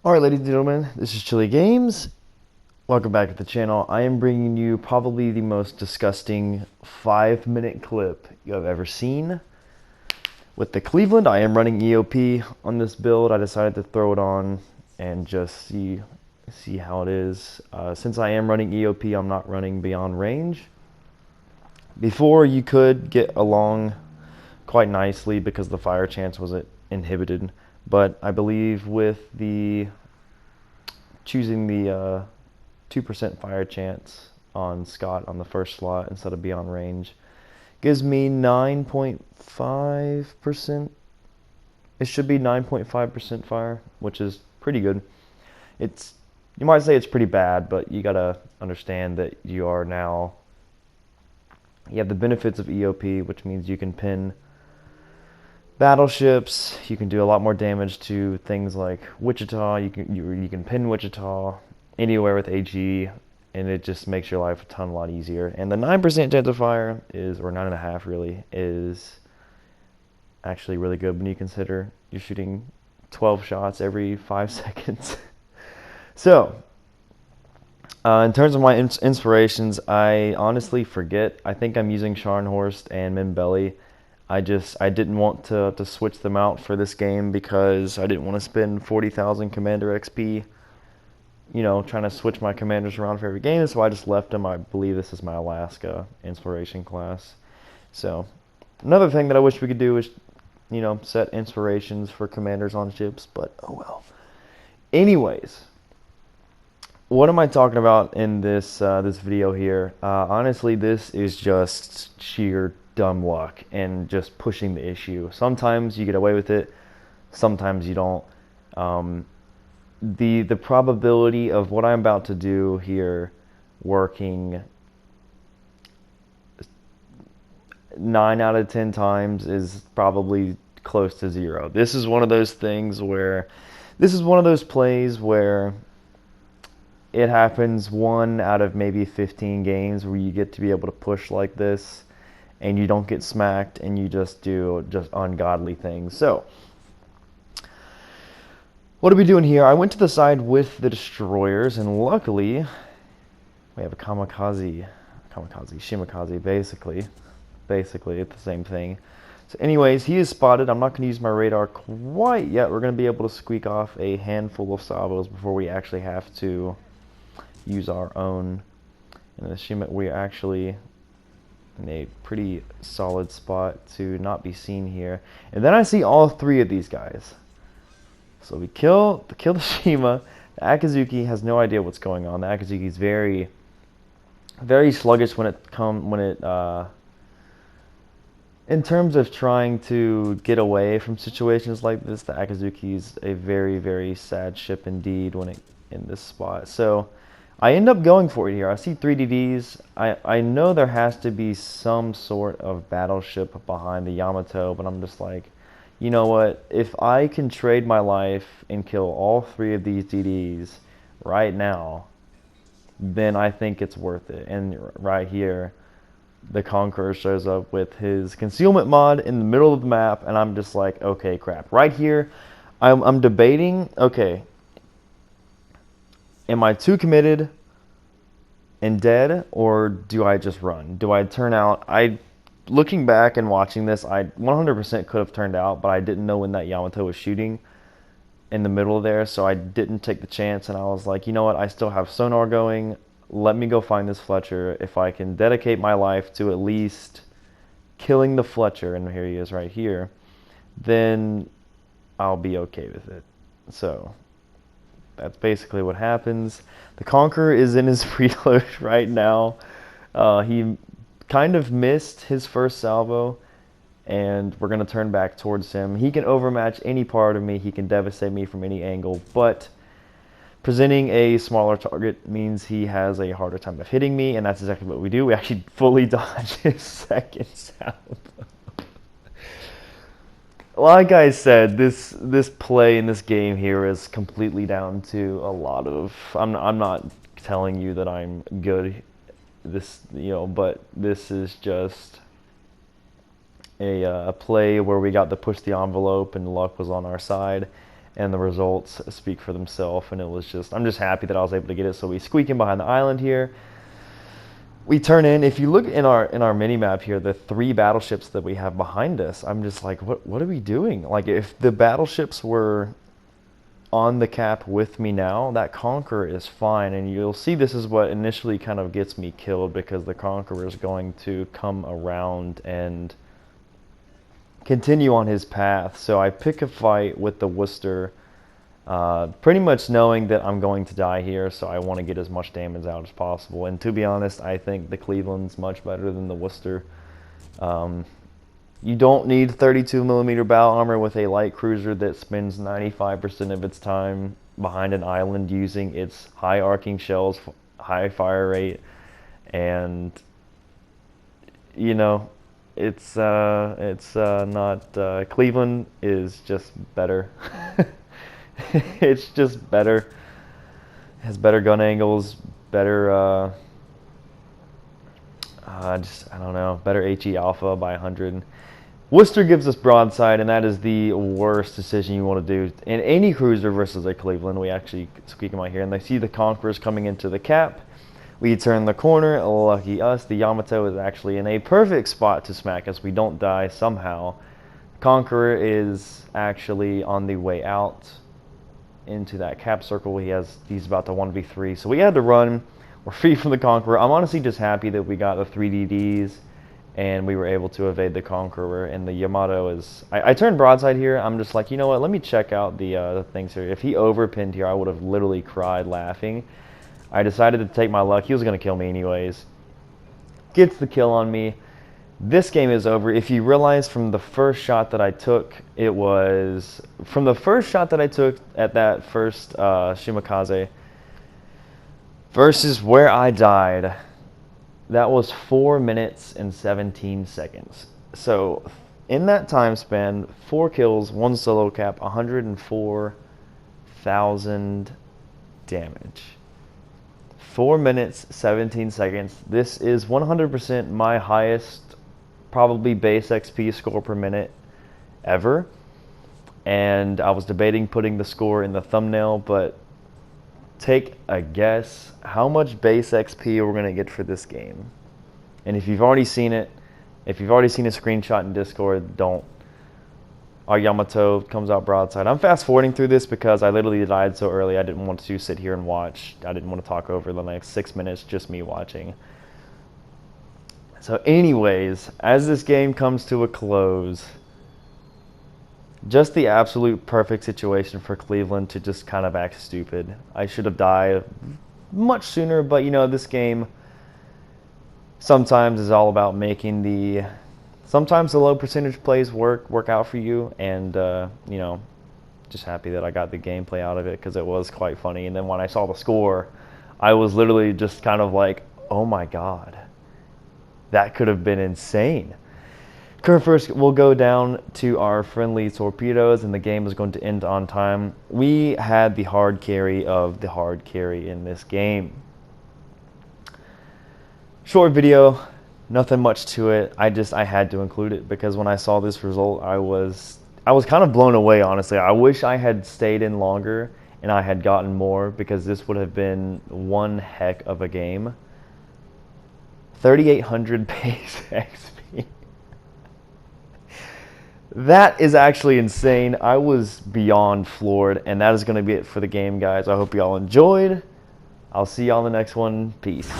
Alright, ladies and gentlemen, this is Chili Games. Welcome back to the channel. I am bringing you probably the most disgusting 5-minute clip you have ever seen. With the Cleveland, I am running EOP on this build. I decided to throw it on and just see how it is. Since I am running EOP, I'm not running beyond range. Before, you could get along quite nicely because the fire chance wasn't inhibited, but I believe with the choosing the 2% fire chance on Scott on the first slot instead of beyond range gives me 9.5%. It should be 9.5% fire, which is pretty good. You might say it's pretty bad, but you gotta understand that you have the benefits of EOP, which means you can pin battleships. You can do a lot more damage to things like Wichita. You can pin Wichita anywhere with AG, and it just makes your life a lot easier. And the 9% chance of fire or 9.5 really, is actually really good when you consider you're shooting 12 shots every 5 seconds. So, in terms of my inspirations, I honestly forget. I think I'm using Scharnhorst and Minbelly. I didn't want to switch them out for this game because I didn't want to spend 40,000 commander XP, trying to switch my commanders around for every game, so I just left them. I believe this is my Alaska inspiration class. So, another thing that I wish we could do is, set inspirations for commanders on ships, but oh well. Anyways, what am I talking about in this video here? Honestly, this is just sheer dumb luck and just pushing the issue. Sometimes you get away with it, sometimes you don't. The probability of what I'm about to do here working 9 out of 10 times is probably close to 0. This is one of those plays where it happens 1 out of maybe 15 games where you get to be able to push like this and you don't get smacked and you just do ungodly things. So, what are we doing here? I went to the side with the destroyers, and luckily we have a shimikaze, basically it's the same thing. So anyways, he is spotted. I'm not going to use my radar quite yet. We're going to be able to squeak off a handful of salvos before we actually have to use our own. And we are actually in a pretty solid spot to not be seen here. And then I see all 3 of these guys. So we kill the Shima. The Akazuki has no idea what's going on. The Akazuki is very, very sluggish in terms of trying to get away from situations like this. The Akazuki is a very, very sad ship indeed in this spot. So I end up going for it here. I see 3 DDs. I know there has to be some sort of battleship behind the Yamato, but I'm just like, you know what? If I can trade my life and kill all 3 of these DDs right now, then I think it's worth it. And right here, the Conqueror shows up with his concealment mod in the middle of the map, and I'm just like, okay, crap. Right here, I'm debating, okay, am I too committed and dead, or do I just run? Do I turn out? Looking back and watching this, I 100% could have turned out, but I didn't know when that Yamato was shooting in the middle there, so I didn't take the chance, and I was like, you know what, I still have sonar going. Let me go find this Fletcher. If I can dedicate my life to at least killing the Fletcher, and here he is right here, then I'll be okay with it. So that's basically what happens. The Conqueror is in his preload right now. He kind of missed his first salvo, and we're going to turn back towards him. He can overmatch any part of me. He can devastate me from any angle, but presenting a smaller target means he has a harder time of hitting me, and that's exactly what we do. We actually fully dodge his second salvo. Like I said, this play in this game here is completely down to a lot of. I'm not telling you that I'm good. But this is just a play where we got to push the envelope and luck was on our side. and the results speak for themselves. And it was just, I'm just happy that I was able to get it. So we squeak in behind the island here. We turn in. If you look in our mini map here, the 3 battleships that we have behind us, I'm just like, what are we doing? Like, if the battleships were on the cap with me now, that Conqueror is fine. And you'll see this is what initially kind of gets me killed, because the Conqueror is going to come around and continue on his path. So I pick a fight with the Worcester, pretty much knowing that I'm going to die here, so I want to get as much damage out as possible. And to be honest, I think the Cleveland's much better than the Worcester. You don't need 32mm battle armor with a light cruiser that spends 95% of its time behind an island using its high arcing shells, high fire rate, and you know, it's not Cleveland is just better. It's just better. Has better gun angles, better I don't know, better HE alpha by 100. Worcester gives us broadside, and that is the worst decision you want to do in any cruiser versus a Cleveland. We actually squeak them out here, and they see the Conquerors coming into the cap. We turn the corner, lucky us. The Yamato is actually in a perfect spot to smack us. We don't die somehow. Conqueror is actually on the way out into that cap circle. He's about to 1v3, so we had to run. We're free from the Conqueror. I'm honestly just happy that we got the 3DDs and we were able to evade the Conqueror. And the Yamato is, I turned broadside here. I'm just like, you know what, let me check out the things here. If he overpinned here, I would have literally cried laughing. I decided to take my luck. He was going to kill me anyways. Gets the kill on me. This game is over. If you realize from the first shot that I took, it was from the first shot that I took at that first Shimakaze versus where I died, that was 4 minutes and 17 seconds. So in that time span, 4 kills, 1 solo cap, 104,000 damage. 4 minutes, 17 seconds. This is 100% my highest probably base XP score per minute ever. And I was debating putting the score in the thumbnail, but take a guess how much base XP we're going to get for this game. And if you've already seen it, if you've already seen a screenshot in Discord, don't. Our Yamato comes out broadside. I'm fast forwarding through this because I literally died so early. I didn't want to sit here and watch. I didn't want to talk over the next 6 minutes, just me watching. So anyways, as this game comes to a close, just the absolute perfect situation for Cleveland to just kind of act stupid. I should have died much sooner, but you know, this game sometimes is all about making the sometimes the low percentage plays work out for you, and you know, just happy that I got the gameplay out of it because it was quite funny. And then when I saw the score, I was literally just kind of like, oh my god, that could have been insane. Curve first will go down to our friendly torpedoes, and the game is going to end on time. We had the hard carry of the hard carry in this game. Short video, nothing much to it. I had to include it because when I saw this result, I was kind of blown away, honestly. I wish I had stayed in longer and I had gotten more, because this would have been one heck of a game. 3,800 base XP. That is actually insane. I was beyond floored, and that is going to be it for the game, guys. I hope you all enjoyed. I'll see you all in the next one. Peace.